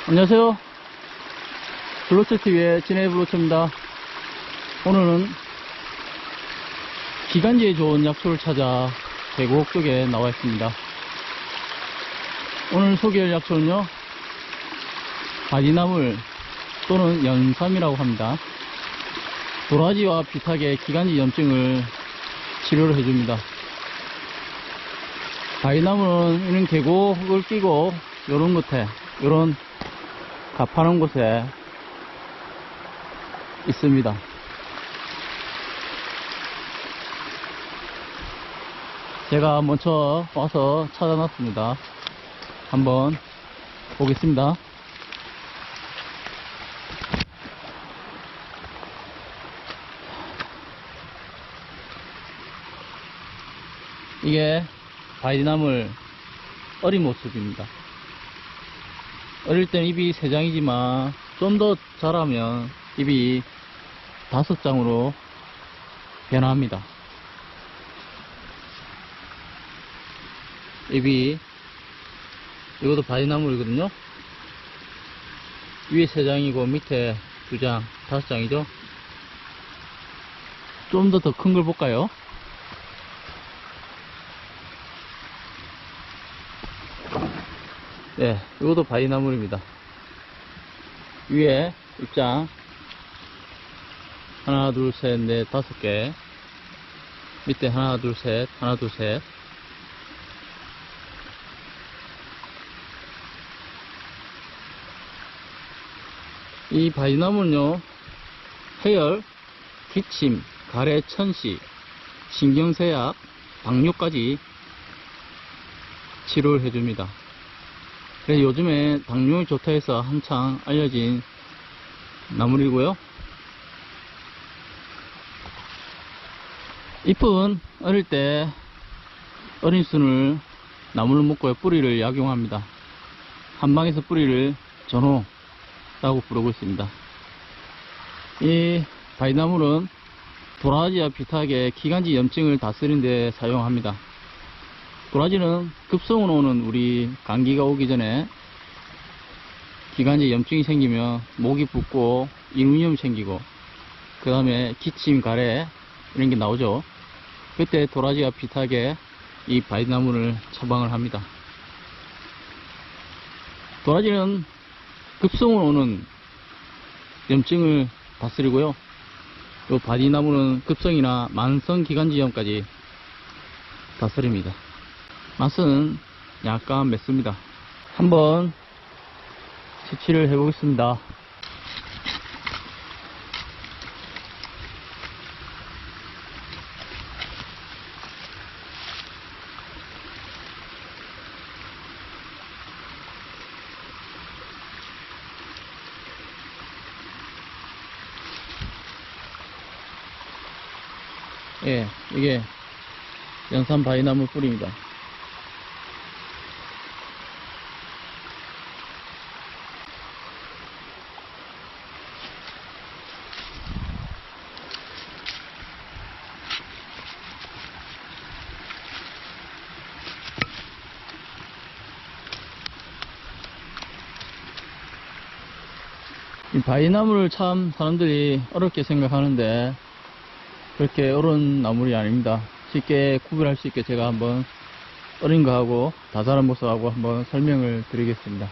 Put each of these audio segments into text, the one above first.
안녕하세요. 블로처TV의 진해블로처입니다. 오늘은 기관지에 좋은 약초를 찾아 계곡 쪽에 나와 있습니다. 오늘 소개할 약초는요, 바디나물 또는 연삼이라고 합니다. 도라지와 비슷하게 기관지 염증을 치료를 해줍니다. 바디나물은 이런 계곡을 끼고 요런 곳에, 요런 가파른 곳에 있습니다. 제가 먼저 와서 찾아놨습니다. 한번 보겠습니다. 이게 바디나물 어린 모습입니다. 어릴 때는 잎이 3장이지만 좀 더 자라면 잎이 5장으로 변화합니다. 잎이, 이것도 바디나물이거든요. 위에 3장이고 밑에 2장, 5장이죠. 좀 더 큰 걸 볼까요? 네, 이것도 바디나물입니다. 위에 입장 하나, 둘, 셋, 넷, 5개. 밑에 하나, 둘, 셋, 하나, 둘, 셋. 이 바디나물은요, 해열, 기침, 가래, 천시, 신경쇠약, 당뇨까지 치료를 해줍니다. 그래서 요즘에 당뇨에 좋다 해서 한창 알려진 나물이고요. 잎은 어릴 때 어린 순을 나물로 먹고 뿌리를 약용합니다. 한방에서 뿌리를 전호라고 부르고 있습니다. 이 바디나물은 도라지와 비슷하게 기관지 염증을 다스리는 데 사용합니다. 도라지는 급성으로 오는 우리 감기가 오기 전에 기관지 염증이 생기면 목이 붓고 인후염이 생기고 그 다음에 기침, 가래 이런 게 나오죠. 그때 도라지와 비슷하게 이 바디나물을 처방을 합니다. 도라지는 급성으로 오는 염증을 다스리고요. 이 바디나물은 급성이나 만성 기관지염까지 다스립니다. 맛은 약간 맵습니다. 한번 채취를 해보겠습니다. 예, 이게 연산 바디나물 뿌리입니다. 이 바디나물을 참 사람들이 어렵게 생각하는데 그렇게 어려운 나물이 아닙니다. 쉽게 구별할 수 있게 제가 한번 어린 거하고 다 자란 모습하고 한번 설명을 드리겠습니다.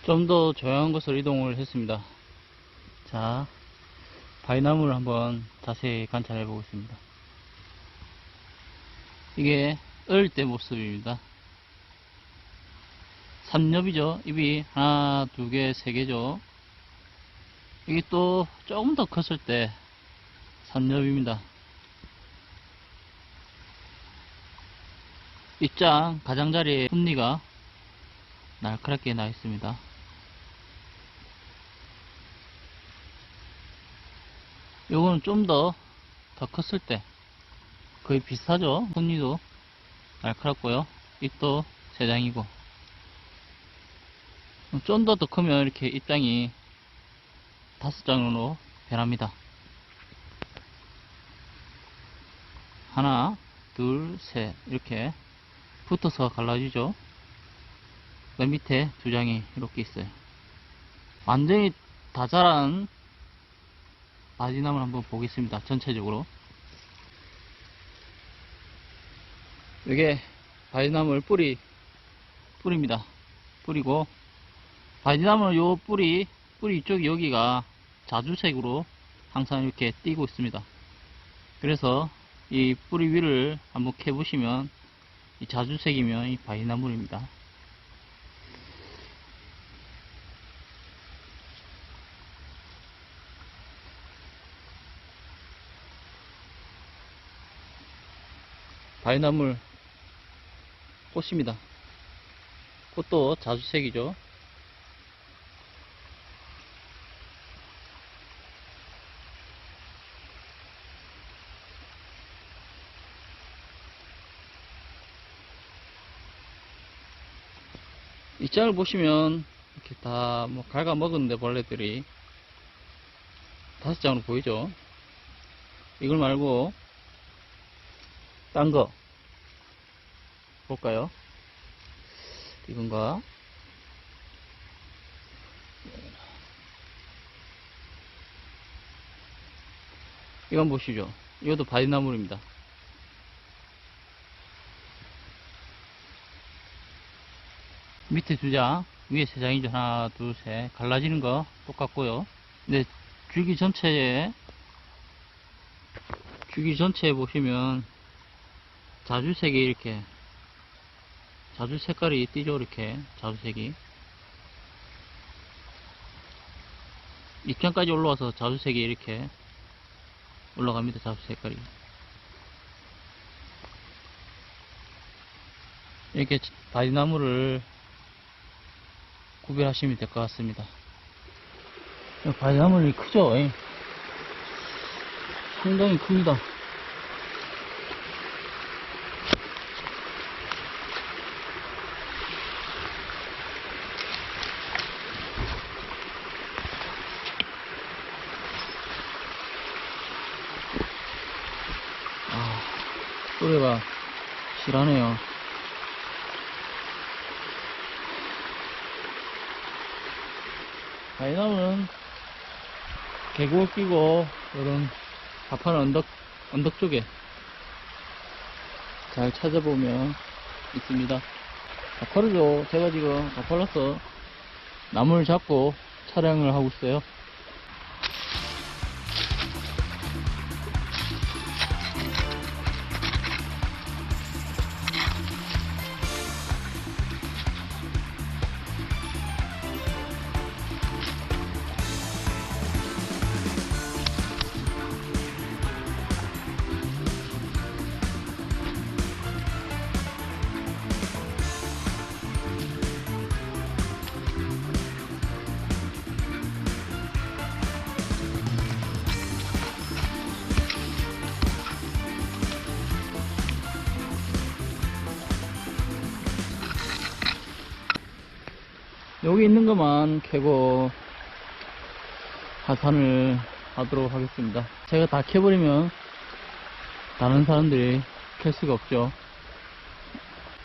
좀 더 조용한 곳으로 이동을 했습니다. 자, 바위나무를 한번 자세히 관찰해 보겠습니다. 이게 어릴 때 모습입니다. 삼엽이죠. 잎이 하나, 두 개, 세 개죠. 이게 또 조금 더 컸을 때 삼엽입니다. 입장 가장자리에 훈리가 날카롭게 나 있습니다. 요거는 좀 더 컸을 때 거의 비슷하죠. 훈리도 날카롭고요. 잎도 세장이고 좀 더 크면 이렇게 입장이 5장으로 변합니다. 하나, 둘, 셋 이렇게 붙어서 갈라지죠. 그 밑에 두 장이 이렇게 있어요. 완전히 다 자란 바지나무를 한번 보겠습니다. 전체적으로. 이게 바지나물 뿌리입니다. 뿌리고, 바지나물 요 뿌리 쪽 여기가 자주색으로 항상 이렇게 띄고 있습니다. 그래서 이 뿌리 위를 한번 캐보시면 이 자주색이면 이 바지나물입니다. 바위나물 꽃입니다. 꽃도 자주색이죠. 이 짝을 보시면 이렇게 다 뭐 갉아 먹었는데 벌레들이 5장으로 보이죠. 이걸 말고 딴 거 볼까요? 이건가? 이건 보시죠. 이것도 바위나물입니다. 밑에 2장, 위에 3장이죠. 하나, 둘, 셋. 갈라지는 거 똑같고요. 근데 줄기 전체에 보시면 자주색이 이렇게, 자주 색깔이 띄죠. 이렇게 자주색이 입장까지 올라와서 자주색이 이렇게 올라갑니다. 자주 색깔이 이렇게 바위나무를 구별하시면 될 것 같습니다. 바위나물이 크죠? 상당히 큽니다. 소리가 실하네요. 바위나무는 계곡을 끼고 이런 가파른 언덕 쪽에 잘 찾아보면 있습니다. 가파르죠. 제가 지금 가팔라서 나무를 잡고 촬영을 하고 있어요. 여기 있는 것만 캐고 하산을 하도록 하겠습니다. 제가 다 캐버리면 다른 사람들이 캘 수가 없죠.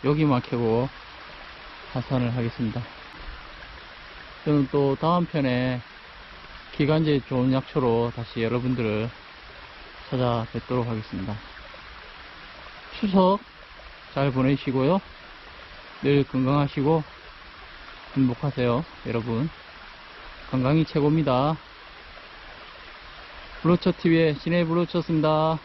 여기만 캐고 하산을 하겠습니다. 저는 또 다음 편에 기관지에 좋은 약초로 다시 여러분들을 찾아뵙도록 하겠습니다. 추석 잘 보내시고요. 늘 건강하시고 행복하세요. 여러분 건강이 최고입니다. 블루처TV의 시내 블루처였습니다.